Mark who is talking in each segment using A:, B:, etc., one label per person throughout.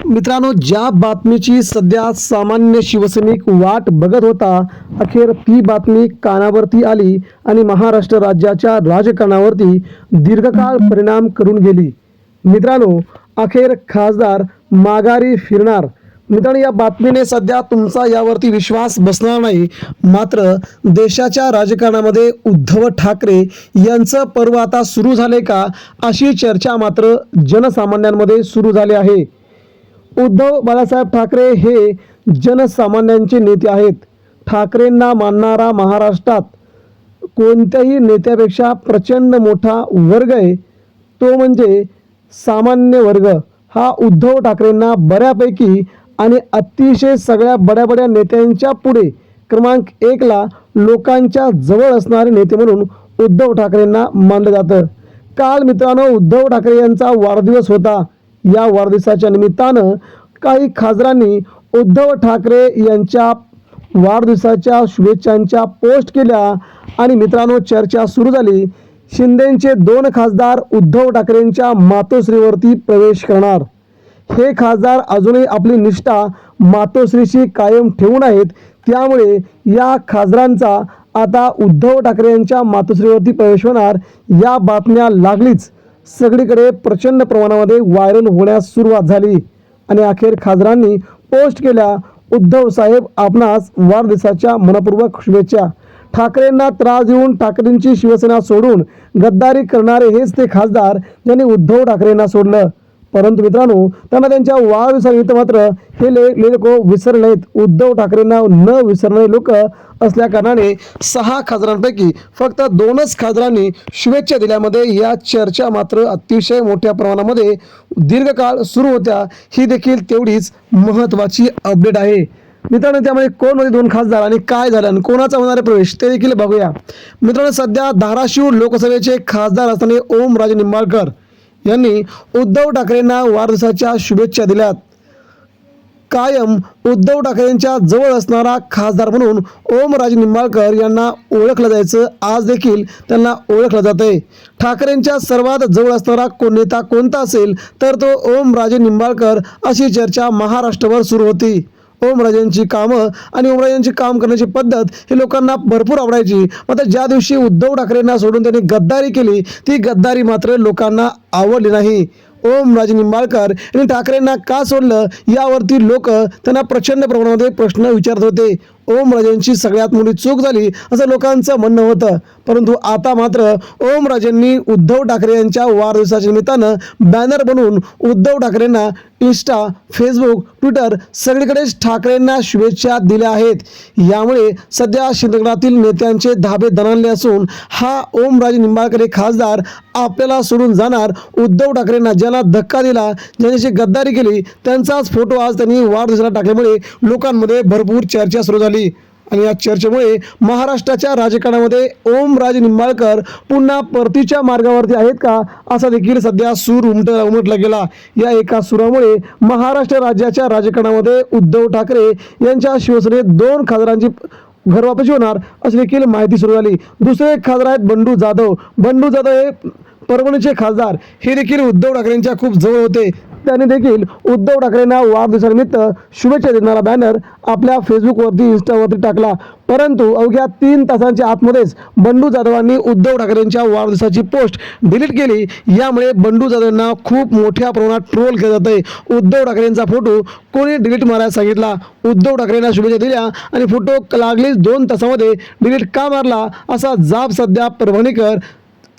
A: मित्रांनो, ज्या बातमीची सध्या सामान्य शिवसैनिक वाट बघत होता, अखेर ती बातमी कानावरती आली आणि महाराष्ट्र राज्याच्या राजकारणावरती दीर्घकाळ परिणाम करून गेली. मित्रांनो, अखेर खासदार माघारी फिरणार. मित्रांनो, या बातमीने सध्या तुमचा यावरती विश्वास बसणार नाही, मात्र देशाच्या राजकारणामध्ये उद्धव ठाकरे यांचं पर्व आता सुरू झाले का, अशी चर्चा मात्र जनसामान्यांमध्ये सुरू झाली आहे. उद्धव बाळासाहेब ठाकरे हे जनसामान्यांचे नेते आहेत. ठाकरेंना मानणारा महाराष्ट्रात कोणत्याही नेत्यापेक्षा प्रचंड मोठा वर्ग आहे, तो म्हणजे सामान्य वर्ग. हा उद्धव ठाकरेंना बऱ्यापैकी आणि अतिशय सगळ्या बड्या नेत्यांच्या पुढे क्रमांक 1ला लोकांच्या जवळ असणारे नेते म्हणून उद्धव ठाकरेंना मानलं जातं. काल मित्रांनो, उद्धव ठाकरे यांचा वाढदिवस होता. या वाढदिवसाच्या निमित्तानं काही खासदारांनी उद्धव ठाकरे यांच्या वाढदिवसाच्या शुभेच्छांच्या पोस्ट केल्या आणि मित्रांनो, चर्चा सुरू झाली. शिंदेचे 2 खासदार उद्धव ठाकरेंच्या मातोश्रीवरती प्रवेश करणार. हे खासदार अजूनही आपली निष्ठा मातोश्रीशी कायम ठेवून आहेत. त्यामुळे या खासदारांचा आता उद्धव ठाकरे यांच्या मातोश्रीवरती प्रवेश होणार. या बातम्या लागलीच सगळीकडे प्रचंड प्रमाणामध्ये व्हायरल होण्यास सुरुवात झाली आणि अखेर खासदारांनी पोस्ट केल्या, उद्धव साहेब आपणास वाढदिवसाच्या मनपूर्वक शुभेच्छा. ठाकरेंना त्रास देऊन ठाकरेंची शिवसेना सोडून गद्दारी करणारे हेच ते खासदार ज्यांनी उद्धव ठाकरेंना सोडलं. परंतु मित्रांनो, त्यांना त्यांच्या वाढदिवसानिमित्त मात्र हे लोक विसरले नाहीत. उद्धव ठाकरेंना न विसरणारे लोक असल्या कारणाने 6 खासदारांपैकी फक्त 2च खासदारांनी शुभेच्छा दिल्यामध्ये या चर्चा मात्र अतिशय मोठ्या प्रमाणामध्ये दीर्घकाळ सुरू होत्या. ही देखील तेवढीच महत्त्वाची अपडेट आहे. मित्रांनो, त्यामध्ये कोण होते 2 खासदार आणि काय झालं आणि कोणाचा होणारा प्रवेश ते देखील बघूया. मित्रांनो, सध्या धाराशिव लोकसभेचे खासदार असताना ओमराजे निंबाळकर यांनी उद्धव ठाकरेंना वाढदिवसाच्या शुभेच्छा दिल्यात. कायम उद्धव ठाकरेंच्या जवळ असणारा खासदार म्हणून ओमराजे निंबाळकर यांना ओळखलं जायचं, आज देखील त्यांना ओळखलं जातंय. ठाकरेंच्या सर्वात जवळ असणारा नेता कोणता असेल तर तो ओमराजे निंबाळकर, अशी चर्चा महाराष्ट्रभर सुरू होती. ओमराजेंची कामं आणि ओमराजेंची काम करण्याची पद्धत ही लोकांना भरपूर आवडायची. मात्र ज्या दिवशी उद्धव ठाकरेंना सोडून त्यांनी गद्दारी केली, ती गद्दारी मात्र लोकांना आवडली नाही. ओमराजे निंबाळकर यांनी ठाकरेंना का सोडलं यावरती लोक त्यांना प्रचंड प्रमाणामध्ये प्रश्न विचारत होते. ओमराजेंची सगळ्यात मोठी चूक झाली असं लोकांचं म्हणणं होतं. परंतु आता मात्र ओमराजेंनी उद्धव ठाकरे यांच्या वाढदिवसाच्या निमित्तानं बॅनर बनवून उद्धव ठाकरेंना इंस्टा, फेसबुक, ट्विटर सगळीकडेच ठाकरेंना शुभेच्छा दिल्या आहेत. यामुळे सध्या शिंदेगडातील नेत्यांचे धाबे दणाणले असून हा ओमराजे निंबाळकर खासदार आपल्याला सोडून जाणार. उद्धव ठाकरेंना ज्याला धक्का दिला, ज्यांची गद्दारी केली, त्यांचाच फोटो आज त्यांनी वाढदिवसाला टाकल्यामुळे लोकांमध्ये भरपूर चर्चा सुरू झाली आणि या चर्चेमुळे महाराष्ट्राच्या राजकारणामध्ये ओमराजे निंबाळकर पुन्हा परतीच्या मार्गावरती आहेत का, असा देखील सध्या सूर उमटला गेला. या एका सुरामुळे महाराष्ट्र राज्याच्या राजकारणामध्ये उद्धव ठाकरे यांच्या शिवसेनेत 2 खासदारांची घरवापसी होणार अशी देखील माहिती सुरू झाली. दुसरे एक खासदार आहेत बंडू जाधव. बंडू जाधव हे परभणीचे खासदार, हे देखील उद्धव ठाकरेंच्या खूप जवळ होते. त्यांनी देखील उद्धव ठाकरेंना वाढदिवसानिमित्त शुभेच्छा देणारा बॅनर आपल्या फेसबुकवरती, इंस्टावरती टाकला. परंतु अवघ्या 3 तासांच्या आतमध्येच बंडू जाधवांनी उद्धव ठाकरेंच्या वाढदिवसाची पोस्ट डिलीट केली. यामुळे बंडू जाधवांना खूप मोठ्या प्रमाणात ट्रोल केलं जात आहे. उद्धव ठाकरेंचा फोटो कोणी डिलीट मारायला सांगितला, उद्धव ठाकरेंना शुभेच्छा दिल्या आणि फोटो लागलीच 2 तासामध्ये डिलीट का मारला, असा जाब सध्या परभणीकर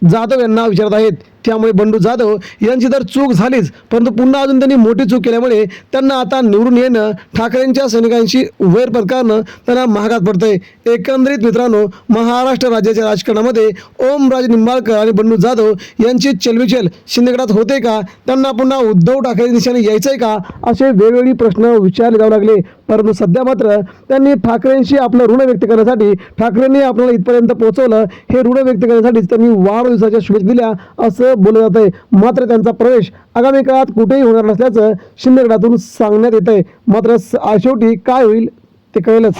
A: जाधव यांना विचारत आहेत. त्यामुळे बंडू जाधव यांची तर चूक झालीच, परंतु पुन्हा अजून त्यांनी मोठी चूक केल्यामुळे त्यांना आता निवडून येणं, ठाकरेंच्या सैनिकांशी वैर पत्करणं त्यांना महागात पडतंय. एकंदरीत मित्रांनो, महाराष्ट्र राज्याच्या राजकारणामध्ये ओमराजे निंबाळकर आणि बंडू जाधव यांची चलबिचल शिंदेगडात होते का, त्यांना पुन्हा उद्धव ठाकरे दिशेने यायचंय का, असे वेगवेगळे प्रश्न विचारले जाऊ लागले. परंतु सध्या मात्र त्यांनी ठाकरेंशी आपलं ऋण व्यक्त करण्यासाठी, ठाकरेंनी आपल्याला इथपर्यंत पोहोचवलं, हे ऋण व्यक्त करण्यासाठी त्यांनी वाढदिवसाच्या शुभेच्छा दिल्या असं बोललं जात आहे. मात्र त्यांचा प्रवेश आगामी काळात कुठेही होणार नसल्याचं शिंदेगडातून सांगण्यात येत आहे. मात्र शेवटी काय होईल ते कळेलच.